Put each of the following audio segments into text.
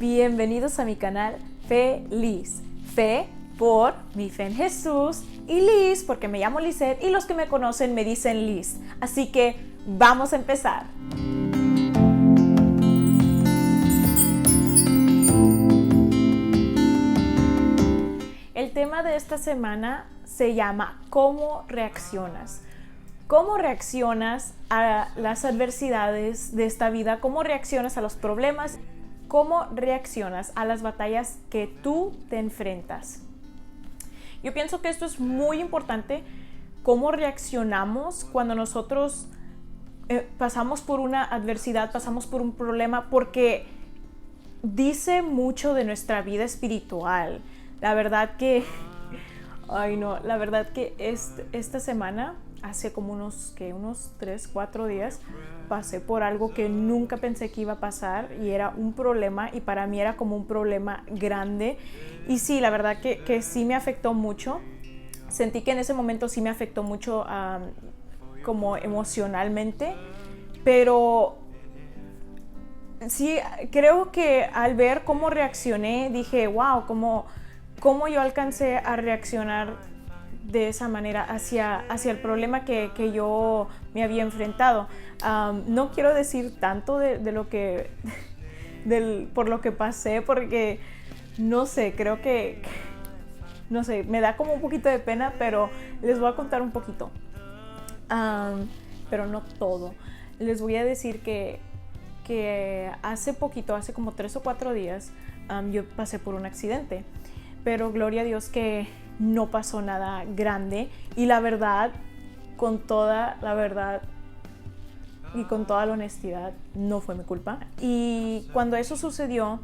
Bienvenidos a mi canal Fe Liz. Fe por mi fe en Jesús y Liz porque me llamo Lizeth y los que me conocen me dicen Liz. Así que vamos a empezar. El tema de esta semana se llama ¿Cómo reaccionas? ¿Cómo reaccionas a las adversidades de esta vida? ¿Cómo reaccionas a los problemas? ¿Cómo reaccionas a las batallas que tú te enfrentas? Yo pienso que esto es muy importante, cómo reaccionamos cuando nosotros pasamos por una adversidad, pasamos por un problema, porque dice mucho de nuestra vida espiritual. La verdad que, esta semana, hace como unos 3, 4 días, pasé por algo que nunca pensé que iba a pasar y era un problema, y para mí era como un problema grande. Y sí, la verdad que sí me afectó mucho. Sentí que en ese momento sí me afectó mucho como emocionalmente, pero sí, creo que al ver cómo reaccioné, dije, wow, cómo yo alcancé a reaccionar de esa manera hacia el problema que yo me había enfrentado. No quiero decir tanto de lo que por lo que pasé, porque no sé, creo que no sé, me da como un poquito de pena, pero les voy a contar un poquito, pero no todo. Les voy a decir que hace poquito, hace como 3 o 4 días, yo pasé por un accidente, pero gloria a Dios que no pasó nada grande, y la verdad, con toda la verdad y con toda la honestidad, no fue mi culpa. Y cuando eso sucedió,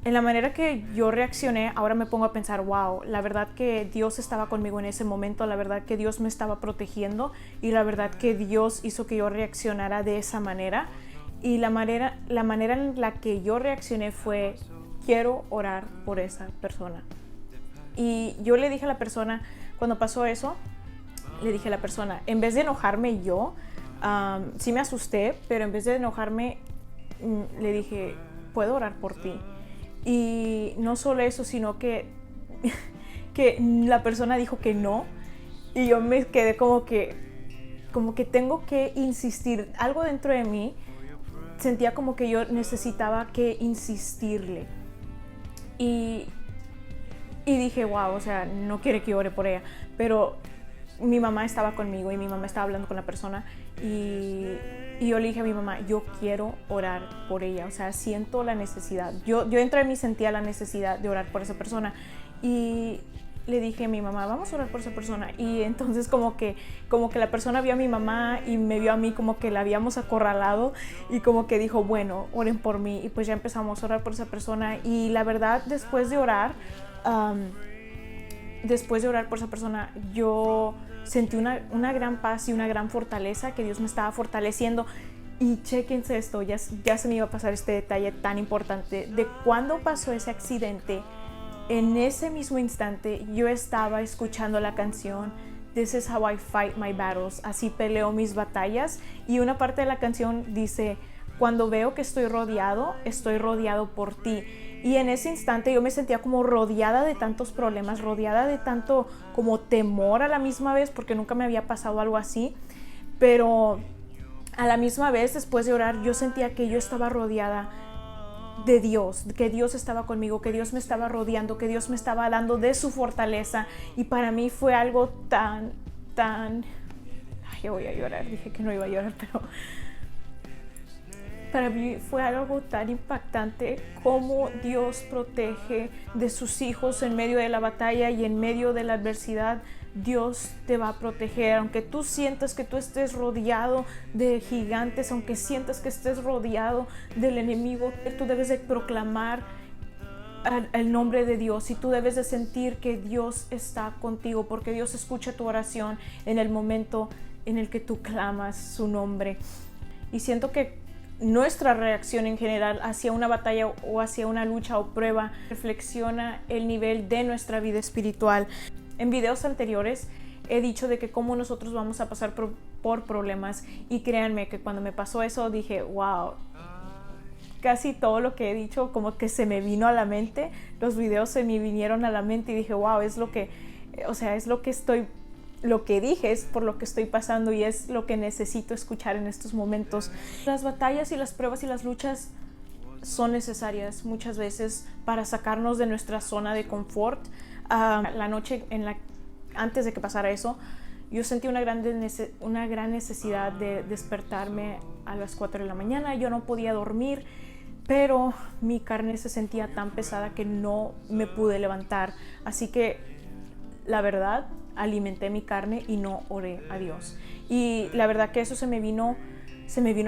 en la manera que yo reaccioné, ahora me pongo a pensar, wow, la verdad que Dios estaba conmigo en ese momento, la verdad que Dios me estaba protegiendo, y la verdad que Dios hizo que yo reaccionara de esa manera. Y la manera en la que yo reaccioné fue: quiero orar por esa persona. Y yo le dije a la persona, cuando pasó eso, le dije a la persona, en vez de enojarme yo, sí me asusté, pero en vez de enojarme, le dije, ¿puedo orar por ti? Y no solo eso, sino que la persona dijo que no, y yo me quedé como que tengo que insistir. Algo dentro de mí sentía como que yo necesitaba que insistirle. Y dije, wow, o sea, no quiere que ore por ella. Pero mi mamá estaba conmigo y mi mamá estaba hablando con la persona, y yo le dije a mi mamá, yo quiero orar por ella, o sea, siento la necesidad. Yo dentro de mí sentía la necesidad de orar por esa persona, y le dije a mi mamá, vamos a orar por esa persona. Y entonces como que la persona vio a mi mamá y me vio a mí, como que la habíamos acorralado, y como que dijo, bueno, oren por mí. Y pues ya empezamos a orar por esa persona, y la verdad, después de orar por esa persona, yo sentí una gran paz y una gran fortaleza, que Dios me estaba fortaleciendo. Y chéquense esto, ya se me iba a pasar este detalle tan importante. De cuando pasó ese accidente, en ese mismo instante yo estaba escuchando la canción This is how I fight my battles, así peleo mis batallas, y una parte de la canción dice, cuando veo que estoy rodeado por ti. Y en ese instante yo me sentía como rodeada de tantos problemas, rodeada de tanto como temor a la misma vez, porque nunca me había pasado algo así. Pero a la misma vez, después de orar, yo sentía que yo estaba rodeada de Dios, que Dios estaba conmigo, que Dios me estaba rodeando, que Dios me estaba dando de su fortaleza. Y para mí fue algo tan... Ay, yo voy a llorar, dije que no iba a llorar, pero... Para mí fue algo tan impactante cómo Dios protege de sus hijos en medio de la batalla y en medio de la adversidad. Dios te va a proteger, aunque tú sientas que tú estés rodeado de gigantes, aunque sientas que estés rodeado del enemigo. Tú debes de proclamar el nombre de Dios, y tú debes de sentir que Dios está contigo, porque Dios escucha tu oración en el momento en el que tú clamas su nombre. Y siento que nuestra reacción en general hacia una batalla o hacia una lucha o prueba reflexiona el nivel de nuestra vida espiritual. En videos anteriores he dicho de que cómo nosotros vamos a pasar por problemas, y créanme que cuando me pasó eso dije, wow, casi todo lo que he dicho como que se me vino a la mente, los videos se me vinieron a la mente y dije, wow, es lo que, o sea, es lo que estoy, lo que dije es por lo que estoy pasando y es lo que necesito escuchar en estos momentos. Las batallas y las pruebas y las luchas son necesarias muchas veces para sacarnos de nuestra zona de confort. La noche antes de que pasara eso, yo sentí una gran necesidad de despertarme a las 4 de la mañana. Yo no podía dormir, pero mi carne se sentía tan pesada que no me pude levantar. Así que, la verdad, alimenté mi carne y no oré a Dios. Y la verdad que eso se me vino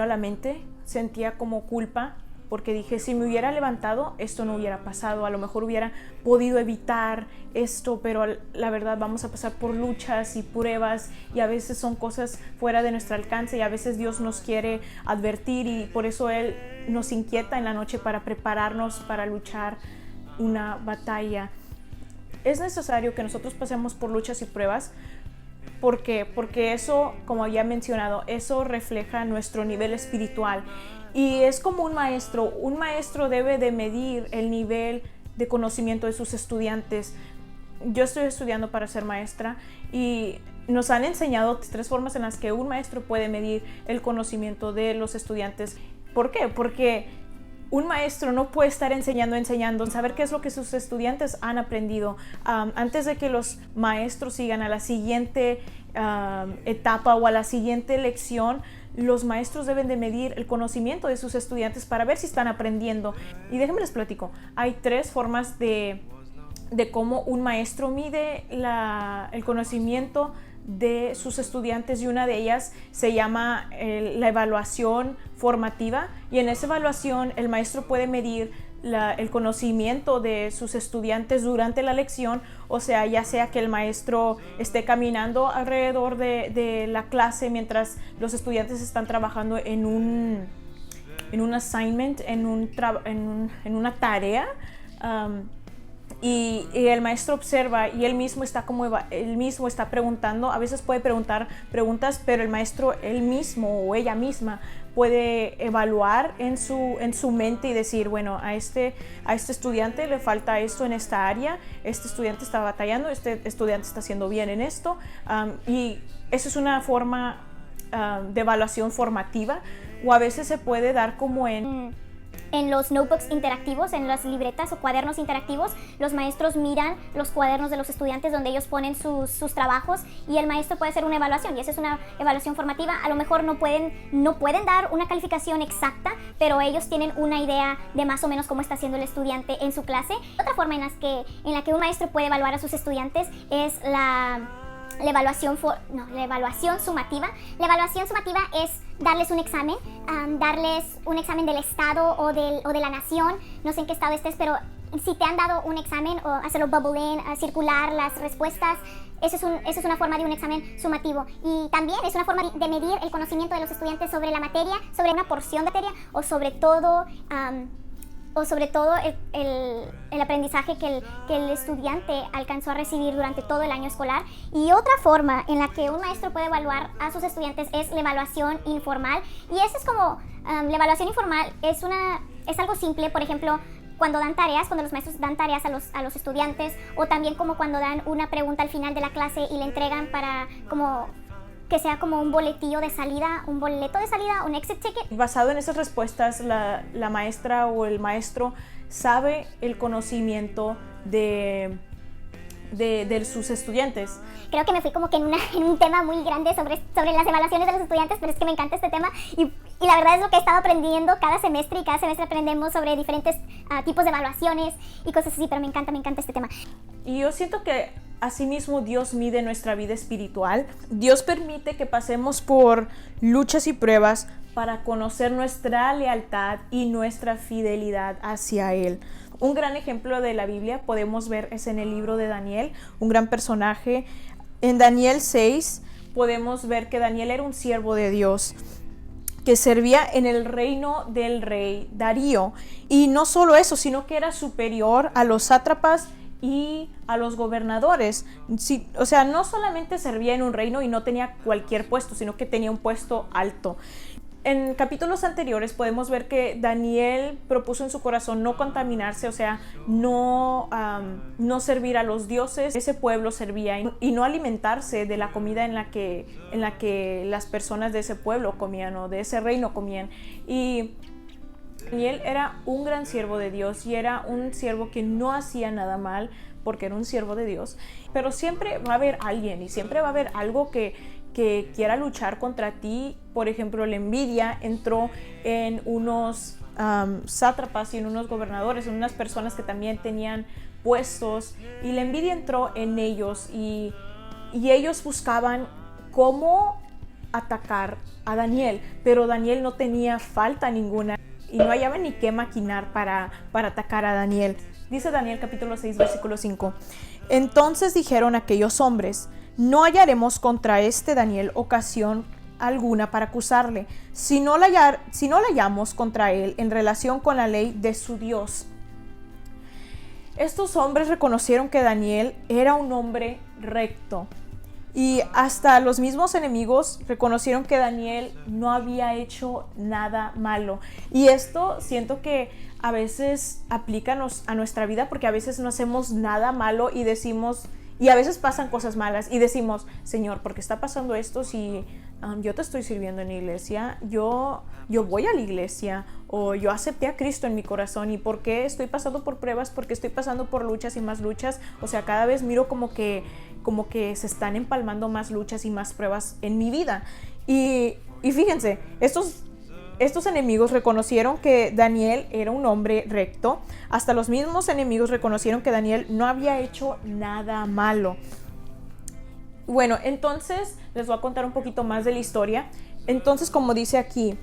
a la mente. Sentía como culpa, porque dije, si me hubiera levantado, esto no hubiera pasado. A lo mejor hubiera podido evitar esto, pero la verdad vamos a pasar por luchas y pruebas y a veces son cosas fuera de nuestro alcance y a veces Dios nos quiere advertir y por eso Él nos inquieta en la noche para prepararnos para luchar una batalla. Es necesario que nosotros pasemos por luchas y pruebas. ¿Por qué? Porque eso, como ya he mencionado, eso refleja nuestro nivel espiritual. Y es como un maestro debe de medir el nivel de conocimiento de sus estudiantes. Yo estoy estudiando para ser maestra y nos han enseñado 3 formas en las que un maestro puede medir el conocimiento de los estudiantes. ¿Por qué? Porque un maestro no puede estar enseñando, saber qué es lo que sus estudiantes han aprendido. Antes de que los maestros sigan a la siguiente etapa o a la siguiente lección, los maestros deben de medir el conocimiento de sus estudiantes para ver si están aprendiendo. Y déjenme les platico, hay 3 formas de cómo un maestro mide el conocimiento de sus estudiantes y una de ellas se llama la evaluación formativa y en esa evaluación el maestro puede medir el conocimiento de sus estudiantes durante la lección, o sea, ya sea que el maestro esté caminando alrededor de la clase mientras los estudiantes están trabajando en un assignment, en una tarea, y el maestro observa y él mismo está preguntando. A veces puede preguntar preguntas, pero el maestro él mismo o ella misma puede evaluar en su mente y decir, bueno, a este estudiante le falta esto en esta área, este estudiante está batallando, este estudiante está haciendo bien en esto, y eso es una forma de evaluación formativa. O a veces se puede dar como en los notebooks interactivos, en las libretas o cuadernos interactivos, los maestros miran los cuadernos de los estudiantes donde ellos ponen sus trabajos y el maestro puede hacer una evaluación y esa es una evaluación formativa. A lo mejor no pueden dar una calificación exacta, pero ellos tienen una idea de más o menos cómo está haciendo el estudiante en su clase. Otra forma en la que un maestro puede evaluar a sus estudiantes es la evaluación sumativa. La evaluación sumativa es darles un examen, del estado o de la nación, no sé en qué estado estés, pero si te han dado un examen o hacerlo bubble in, circular las respuestas, eso es una forma de un examen sumativo y también es una forma de medir el conocimiento de los estudiantes sobre la materia, sobre una porción de materia o sobre todo el aprendizaje que el estudiante alcanzó a recibir durante todo el año escolar. Y otra forma en la que un maestro puede evaluar a sus estudiantes es la evaluación informal. Y eso es como, la evaluación informal es algo simple, por ejemplo, cuando los maestros dan tareas a los estudiantes, o también como cuando dan una pregunta al final de la clase y le entregan para como que sea como un boleto de salida, un exit ticket. Basado en esas respuestas, la maestra o el maestro sabe el conocimiento de sus estudiantes. Creo que me fui como que en un tema muy grande sobre las evaluaciones de los estudiantes, pero es que me encanta este tema y la verdad es lo que he estado aprendiendo cada semestre y cada semestre aprendemos sobre diferentes tipos de evaluaciones y cosas así, pero me encanta este tema. Y yo siento que asimismo Dios mide nuestra vida espiritual. Dios permite que pasemos por luchas y pruebas para conocer nuestra lealtad y nuestra fidelidad hacia Él. Un gran ejemplo de la Biblia podemos ver es en el libro de Daniel, un gran personaje. En Daniel 6 podemos ver que Daniel era un siervo de Dios que servía en el reino del rey Darío. Y no solo eso, sino que era superior a los sátrapas y a los gobernadores. Sí, o sea, no solamente servía en un reino y no tenía cualquier puesto, sino que tenía un puesto alto. En capítulos anteriores podemos ver que Daniel propuso en su corazón no contaminarse, o sea, no servir a los dioses ese pueblo servía y no alimentarse de la comida en la que las personas de ese pueblo comían o de ese reino comían. Y Daniel era un gran siervo de Dios y era un siervo que no hacía nada mal porque era un siervo de Dios, pero siempre va a haber alguien y siempre va a haber algo que quiera luchar contra ti. Por ejemplo, la envidia entró en unos sátrapas y en unos gobernadores, en unas personas que también tenían puestos, y la envidia entró en ellos y ellos buscaban cómo atacar a Daniel, pero Daniel no tenía falta ninguna y no hallaba ni qué maquinar para atacar a Daniel. Dice Daniel capítulo 6 versículo 5: entonces dijeron aquellos hombres: no hallaremos contra este Daniel ocasión alguna para acusarle, si no la hallamos contra él en relación con la ley de su Dios. Estos hombres reconocieron que Daniel era un hombre recto, y hasta los mismos enemigos reconocieron que Daniel no había hecho nada malo. Y esto siento que a veces aplica a nuestra vida, porque a veces no hacemos nada malo y decimos, y a veces pasan cosas malas y decimos: Señor, ¿por qué está pasando esto si yo te estoy sirviendo en la iglesia? Yo voy a la iglesia, o yo acepté a Cristo en mi corazón, ¿y por qué estoy pasando por pruebas? ¿Por qué estoy pasando por luchas y más luchas? O sea, cada vez miro como que se están empalmando más luchas y más pruebas en mi vida. Y fíjense, estos enemigos reconocieron que Daniel era un hombre recto. Hasta los mismos enemigos reconocieron que Daniel no había hecho nada malo. Bueno, entonces les voy a contar un poquito más de la historia. Entonces, como dice aquí,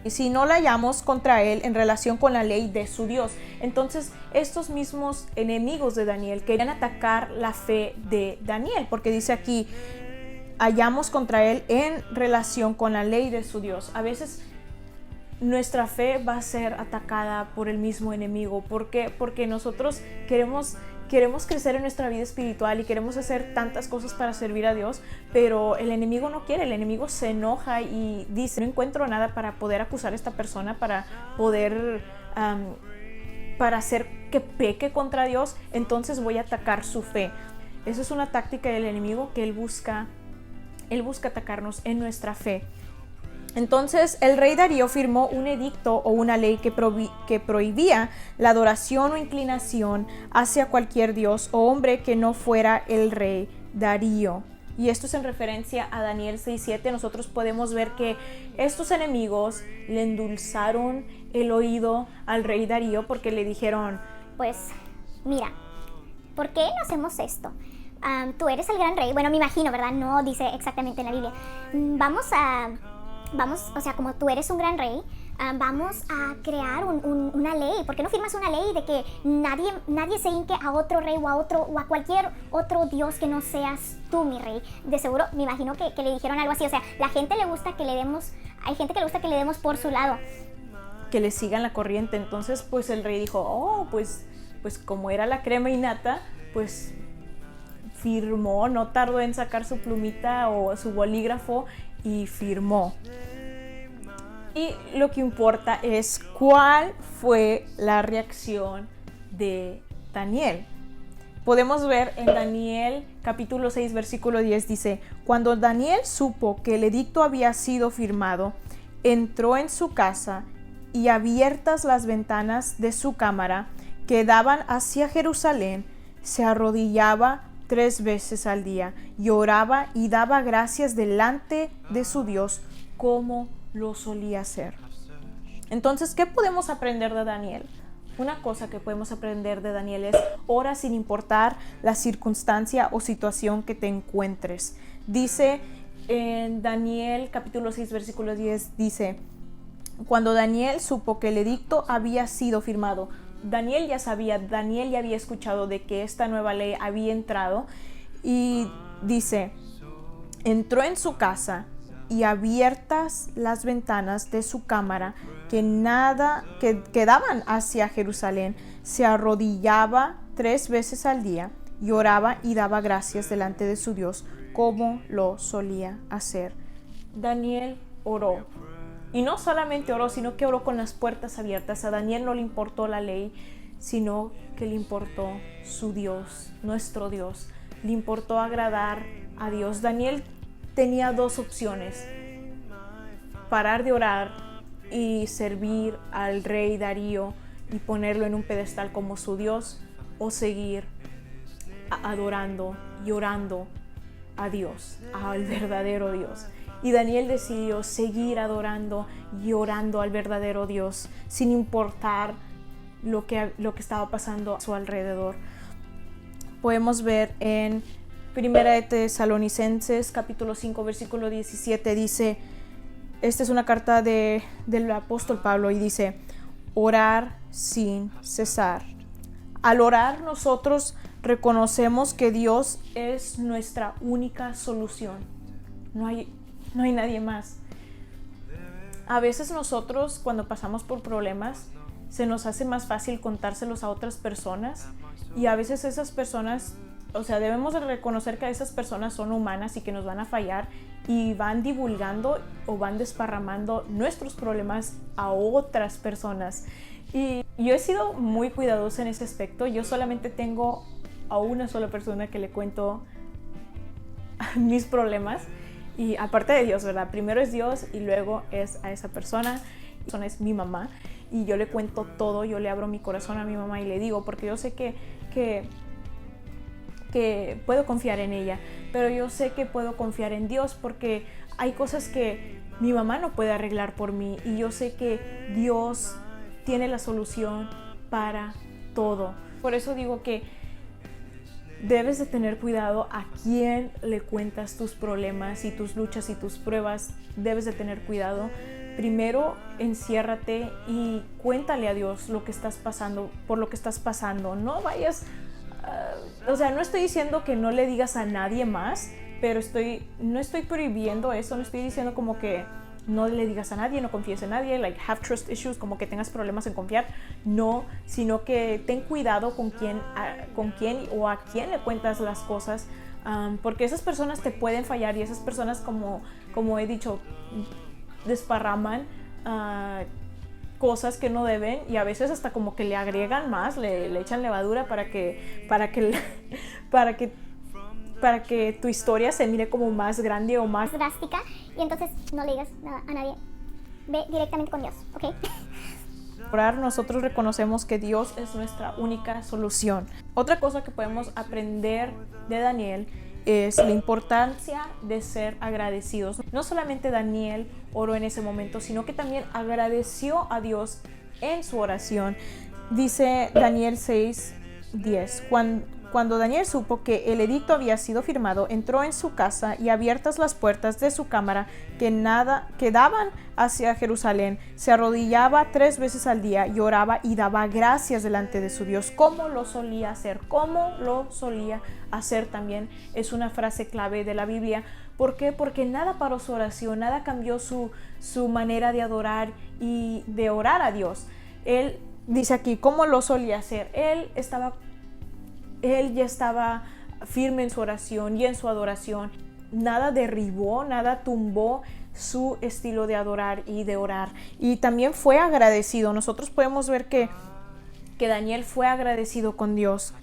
si no la hallamos contra él en relación con la ley de su Dios. Entonces, estos mismos enemigos de Daniel querían atacar la fe de Daniel, porque dice aquí: hallamos contra él en relación con la ley de su Dios. A veces nuestra fe va a ser atacada por el mismo enemigo. ¿Por qué? Porque nosotros queremos crecer en nuestra vida espiritual y queremos hacer tantas cosas para servir a Dios, pero el enemigo no quiere. El enemigo se enoja y dice: no encuentro nada para poder acusar a esta persona, para poder para hacer que peque contra Dios, entonces voy a atacar su fe. Eso es una táctica del enemigo, que él busca atacarnos en nuestra fe. Entonces el rey Darío firmó un edicto o una ley que prohibía la adoración o inclinación hacia cualquier dios o hombre que no fuera el rey Darío. Y esto es en referencia a Daniel 6:7. Nosotros podemos ver que estos enemigos le endulzaron el oído al rey Darío, porque le dijeron: pues mira, ¿por qué no hacemos esto? Tú eres el gran rey. Bueno, me imagino, ¿verdad? No dice exactamente en la Biblia. Vamos, o sea, como tú eres un gran rey, vamos a crear una ley. ¿Por qué no firmas una ley de que nadie se hinque a otro rey o a cualquier otro dios que no seas tú, mi rey? De seguro, me imagino que le dijeron algo así. O sea, hay gente que le gusta que le demos por su lado, que le sigan la corriente. Entonces, pues el rey dijo: pues como era la crema innata, pues firmó. No tardó en sacar su plumita o su bolígrafo y firmó. Y lo que importa es cuál fue la reacción de Daniel. Podemos ver en Daniel capítulo 6 versículo 10, dice: cuando Daniel supo que el edicto había sido firmado, entró en su casa, y abiertas las ventanas de su cámara que daban hacia Jerusalén, se arrodillaba 3 veces al día, y oraba y daba gracias delante de su Dios, como lo solía hacer. Entonces, ¿qué podemos aprender de Daniel? Una cosa que podemos aprender de Daniel es: ora sin importar la circunstancia o situación que te encuentres. Dice en Daniel capítulo 6 versículo 10, dice: cuando Daniel supo que el edicto había sido firmado. Daniel ya sabía, Daniel ya había escuchado de que esta nueva ley había entrado, y dice: entró en su casa, y abiertas las ventanas de su cámara que daban hacia Jerusalén, se arrodillaba 3 veces al día, y oraba y daba gracias delante de su Dios, como lo solía hacer. Daniel oró. Y no solamente oró, sino que oró con las puertas abiertas. A Daniel no le importó la ley, sino que le importó su Dios, nuestro Dios. Le importó agradar a Dios. Daniel tenía dos opciones: parar de orar y servir al rey Darío y ponerlo en un pedestal como su Dios, o seguir adorando y orando a Dios, al verdadero Dios. Y Daniel decidió seguir adorando y orando al verdadero Dios, sin importar lo que estaba pasando a su alrededor. Podemos ver en Primera de Tesalonicenses, capítulo 5, versículo 17, dice, esta es una carta del apóstol Pablo, y dice, orar sin cesar. Al orar nosotros reconocemos que Dios es nuestra única solución. No hay nadie más. A veces nosotros, cuando pasamos por problemas, se nos hace más fácil contárselos a otras personas, y a veces esas personas, debemos de reconocer que esas personas son humanas y que nos van a fallar, y van divulgando o van desparramando nuestros problemas a otras personas. Y yo he sido muy cuidadosa en ese aspecto. Yo solamente tengo a una sola persona que le cuento mis problemas, y aparte de Dios, ¿verdad? Primero es Dios y luego es a esa persona. Esa persona es mi mamá, y yo le cuento todo, yo le abro mi corazón a mi mamá y le digo, porque yo sé que puedo confiar en ella, pero yo sé que puedo confiar en Dios, porque hay cosas que mi mamá no puede arreglar por mí, y yo sé que Dios tiene la solución para todo. Por eso digo que debes de tener cuidado a quién le cuentas tus problemas y tus luchas y tus pruebas. Debes de tener cuidado. Primero, enciérrate y cuéntale a Dios lo que estás pasando, por lo que estás pasando. No vayas, no estoy diciendo que no le digas a nadie más, pero no estoy prohibiendo eso. No estoy diciendo como que no le digas a nadie, no confíes en nadie, like have trust issues, como que tengas problemas en confiar. No, sino que ten cuidado con quién o a quién le cuentas las cosas, porque esas personas te pueden fallar, y esas personas, como he dicho, desparraman cosas que no deben, y a veces hasta como que le agregan más, le echan levadura para que tu historia se mire como más grande o más drástica, y entonces no le digas nada a nadie. Ve directamente con Dios, ¿ok? Orar, nosotros reconocemos que Dios es nuestra única solución. Otra cosa que podemos aprender de Daniel es la importancia de ser agradecidos. No solamente Daniel oró en ese momento, sino que también agradeció a Dios en su oración. Dice Daniel 6:10, cuando Daniel supo que el edicto había sido firmado, entró en su casa, y abiertas las puertas de su cámara que daban hacia Jerusalén, se arrodillaba 3 veces al día y oraba y daba gracias delante de su Dios, como lo solía hacer. Como lo solía hacer también es una frase clave de la Biblia. ¿Por qué? Porque nada paró su oración, nada cambió su manera de adorar y de orar a Dios. Él dice aquí, ¿cómo lo solía hacer? Él ya estaba firme en su oración y en su adoración. Nada derribó, nada tumbó su estilo de adorar y de orar. Y también fue agradecido. Nosotros podemos ver que Daniel fue agradecido con Dios.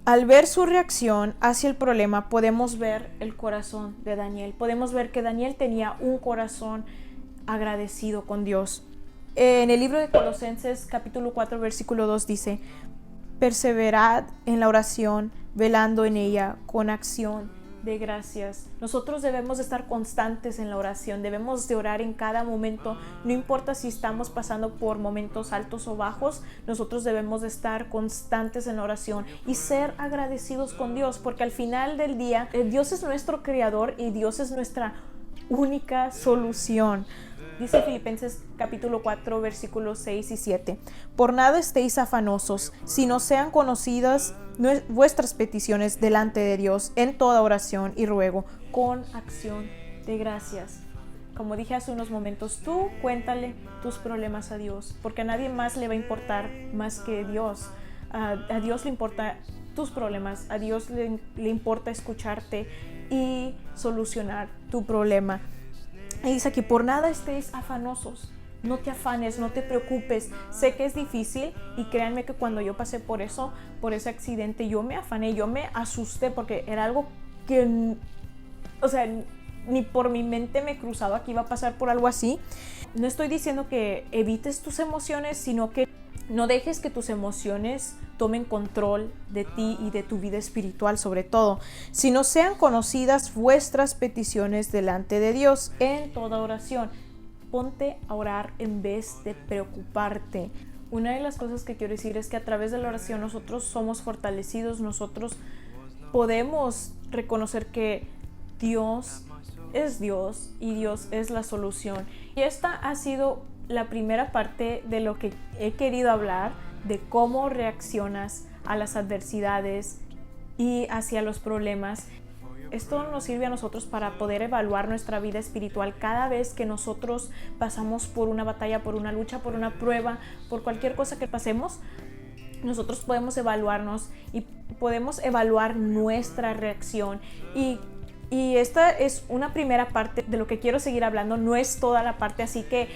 Al ver su reacción hacia el problema, podemos ver el corazón de Daniel. Podemos ver que Daniel tenía un corazón agradecido con Dios. En el libro de Colosenses, capítulo 4, versículo 2 dice, perseverad en la oración, velando en ella con acción de gracias. Nosotros debemos de estar constantes en la oración, debemos de orar en cada momento, no importa si estamos pasando por momentos altos o bajos. Nosotros debemos de estar constantes en la oración y ser agradecidos con Dios, porque al final del día Dios es nuestro creador y Dios es nuestra única solución. Dice Filipenses capítulo 4 versículos 6 y 7. Por nada estéis afanosos, sino sean conocidas vuestras peticiones delante de Dios en toda oración y ruego, con acción de gracias. Como dije hace unos momentos, tú cuéntale tus problemas a Dios, porque a nadie más le va a importar más que Dios. A Dios le importa tus problemas, a Dios le importa escucharte y solucionar tu problema. Y dice aquí, por nada estéis afanosos. No te afanes, no te preocupes. Sé que es difícil y créanme que cuando yo pasé por eso, por ese accidente, yo me afané, yo me asusté porque era algo que, o sea, ni por mi mente me cruzaba que iba a pasar por algo así. No estoy diciendo que evites tus emociones, sino que no dejes que tus emociones tomen control de ti y de tu vida espiritual sobre todo, sino sean conocidas vuestras peticiones delante de Dios en toda oración. Ponte a orar en vez de preocuparte. Una de las cosas que quiero decir es que a través de la oración nosotros somos fortalecidos, nosotros podemos reconocer que Dios es Dios y Dios es la solución. Y esta ha sido la primera parte de lo que he querido hablar, de cómo reaccionas a las adversidades y hacia los problemas. Esto nos sirve a nosotros para poder evaluar nuestra vida espiritual cada vez que nosotros pasamos por una batalla, por una lucha, por una prueba, por cualquier cosa que pasemos. Nosotros podemos evaluarnos y podemos evaluar nuestra reacción. Y esta es una primera parte de lo que quiero seguir hablando, no es toda la parte, así que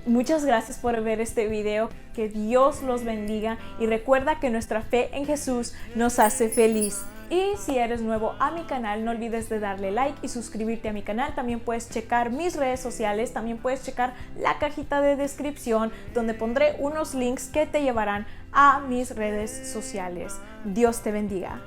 muchas gracias por ver este video, que Dios los bendiga y recuerda que nuestra fe en Jesús nos hace feliz. Y si eres nuevo a mi canal, no olvides de darle like y suscribirte a mi canal. También puedes checar mis redes sociales, también puedes checar la cajita de descripción donde pondré unos links que te llevarán a mis redes sociales. Dios te bendiga.